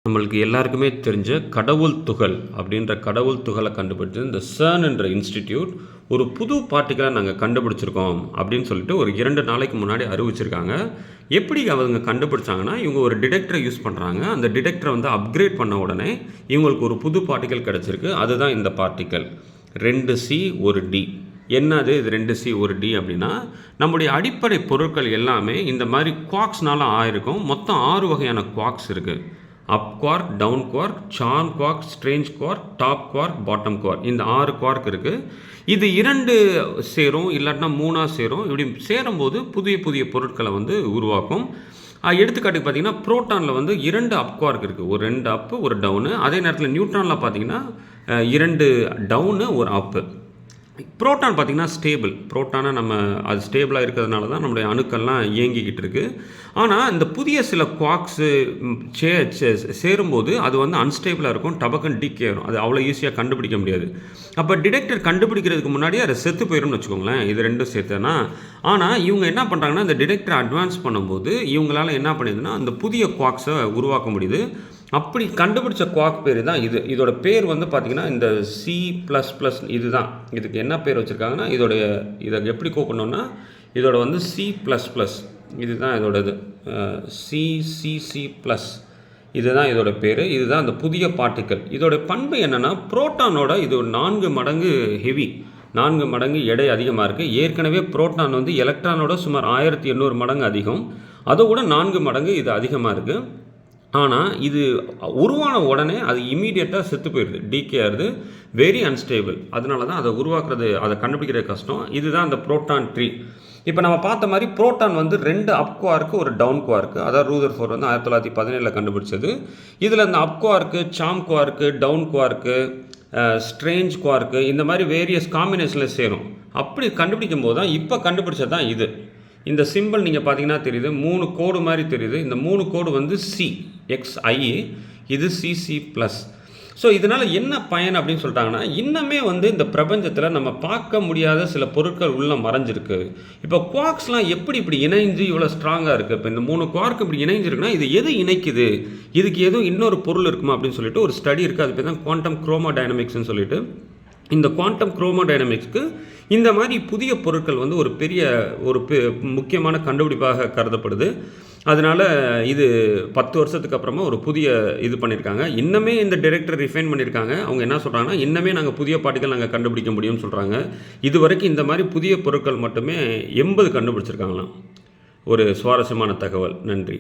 நம்மளுக்கு எல்லாருக்குமே தெரிஞ்ச கடவுள் துகள் அப்படின்ற கடவுள் துகளை கண்டுபிடிச்சு இந்த CERN என்ற இன்ஸ்டிடியூட் ஒரு புது பார்ட்டிக்கலை நாங்கள் கண்டுபிடிச்சிருக்கோம் அப்படின்னு சொல்லிட்டு ஒரு 2 நாளைக்கு முன்னாடி அறிவிச்சிருக்காங்க. எப்படி அவங்க கண்டுபிடிச்சாங்கன்னா, இவங்க ஒரு டிடெக்டரை யூஸ் பண்ணுறாங்க. அந்த டிடெக்டரை வந்து அப்கிரேட் பண்ண உடனே இவங்களுக்கு ஒரு புது பார்ட்டிக்கல் கிடச்சிருக்கு. அதுதான் இந்த பார்ட்டிக்கல் 2C 1D. என்னது இது 2C 1D அப்படின்னா, நம்முடைய அடிப்படை பொருட்கள் எல்லாமே இந்த மாதிரி குவார்க்ஸ்னால ஆயிருக்கும். மொத்தம் 6 வகையான குவார்க்ஸ் இருக்குது. Up quark, down quark, charm quark, strange quark, top quark, bottom quark. இந்த 6 குவார்க் இருக்குது. இது 2 சேரும், இல்லாட்டினா 3 சேரும். இப்படி சேரும்போது புதிய புதிய பொருட்களை வந்து உருவாக்கும். எடுத்துக்காட்டுக்கு பார்த்தீங்கன்னா, புரோட்டானில் வந்து 2 அப் குவார்க் இருக்குது. ஒரு 2 அப்பு, ஒரு டவுனு. அதே நேரத்தில் நியூட்ரானில் பார்த்தீங்கன்னா 2 டவுனு, ஒரு அப்பு. புரோட்டான் பார்த்திங்கன்னா ஸ்டேபிள். புரோட்டானை அது ஸ்டேபிளாக இருக்கிறதுனால தான் நம்முடைய அணுக்கள்லாம் இயங்கிக்கிட்டு இருக்குது. ஆனால் இந்த புதிய சில குவார்க்ஸு சேரும்போது அது வந்து அன்ஸ்டேபிளாக இருக்கும், டபக்குன்னு டீக்கே ஆகும். அது அவ்வளோ ஈஸியாக கண்டுபிடிக்க முடியாது. அப்போ டிடெக்டர் கண்டுபிடிக்கிறதுக்கு முன்னாடி அதை செத்து போயிடும்னு வச்சுக்கோங்களேன், இது ரெண்டும் சேர்த்தேன்னா. ஆனால் இவங்க என்ன பண்ணுறாங்கன்னா, இந்த டிடெக்டரை அட்வான்ஸ் பண்ணும்போது இவங்களால் என்ன பண்ணிடுதுன்னா, அந்த புதிய குவார்க்ஸை உருவாக்க முடியுது. அப்படி கண்டுபிடிச்ச குவார்க் பேர் தான் இது. இதோட பேர் வந்து பார்த்திங்கன்னா இந்த C++. இதுதான் இதுக்கு என்ன பேர் வச்சுருக்காங்கன்னா, இதை எப்படி கூப்பிடணுன்னா, இதோட வந்து C++. இதுதான் இதோட இது CCC+. இதுதான் இதோட பேர். இதுதான் அந்த புதிய பார்ட்டிக்கல். இதோட பண்பு என்னென்னா, புரோட்டானோட இது 4 மடங்கு ஹெவி, 4 மடங்கு எடை அதிகமாக இருக்குது. ஏற்கனவே புரோட்டான் வந்து எலக்ட்ரானோட சுமார் 1800 மடங்கு அதிகம். அதை விட 4 மடங்கு இது அதிகமாக இருக்குது. ஆனால் இது உருவான உடனே அது இமீடியட்டாக செத்து போயிடுது, டீகே ஆகுது, வெரி அன்ஸ்டேபிள். அதனால தான் அதை உருவாக்குறது, அதை கண்டுபிடிக்கிறது கஷ்டம். இதுதான் அந்த புரோட்டான் ட்ரீ. இப்போ நம்ம பார்த்த மாதிரி புரோட்டான் வந்து 2 அப் குவார்க்கு, ஒரு டவுன் குவார்க்கு. அதாவது ரூதர்ஃபோர்ட் வந்து 1917 கண்டுபிடிச்சது. இதில் இந்த அப் குவார்க்கு, சார்ம் குவார்க்கு, டவுன் குவார்க்கு, ஸ்ட்ரேஞ்ச் குவார்க்கு, இந்த மாதிரி வேரியஸ் காம்பினேஷனில் சேரும். அப்படி கண்டுபிடிக்கும் போது தான் இப்போ கண்டுபிடிச்சது தான் இது. இந்த சிம்பிள் நீங்கள் பார்த்தீங்கன்னா தெரியுது, 3 கோடு மாதிரி தெரியுது. இந்த 3 கோடு வந்து CXI, இது CC+. ஸோ இதனால் என்ன பயன் அப்படின்னு சொல்லிட்டாங்கன்னா, இன்னமே வந்து இந்த பிரபஞ்சத்தில் நம்ம பார்க்க முடியாத சில பொருட்கள் உள்ளே மறைஞ்சிருக்கு. இப்போ குவார்க்ஸ்லாம் எப்படி இப்படி இணைஞ்சு இவ்வளோ ஸ்ட்ராங்காக இருக்குது? இப்போ இந்த 3 குவார்க் இப்படி இணைஞ்சிருக்குன்னா இது எது இணைக்குது? இதுக்கு எதுவும் இன்னொரு பொருள் இருக்குமா அப்படின்னு சொல்லிட்டு ஒரு ஸ்டடி இருக்குது. அது பேர் தான் குவாண்டம் குரோமோடைனமிக்ஸ்னு சொல்லிட்டு. இந்த குவாண்டம் குரோமோடைனமிக்ஸ்க்கு இந்த மாதிரி புதிய பொருட்கள் வந்து ஒரு முக்கியமான கண்டுபிடிப்பாக கருதப்படுது. அதனால் இது 10 வருஷத்துக்கு அப்புறமா ஒரு புதிய இது பண்ணியிருக்காங்க. இன்னமே இந்த டிடெக்டர் ரிஃபைன் பண்ணியிருக்காங்க. அவங்க என்ன சொல்கிறாங்கன்னா, இன்னமே நாங்கள் புதிய பார்ட்டிகள் நாங்கள் கண்டுபிடிக்க முடியும்னு சொல்கிறாங்க. இது வரைக்கும் இந்த மாதிரி புதிய பொருட்கள் மட்டுமே 80 கண்டுபிடிச்சிருக்காங்களாம். ஒரு சுவாரஸ்யமான தகவல். நன்றி.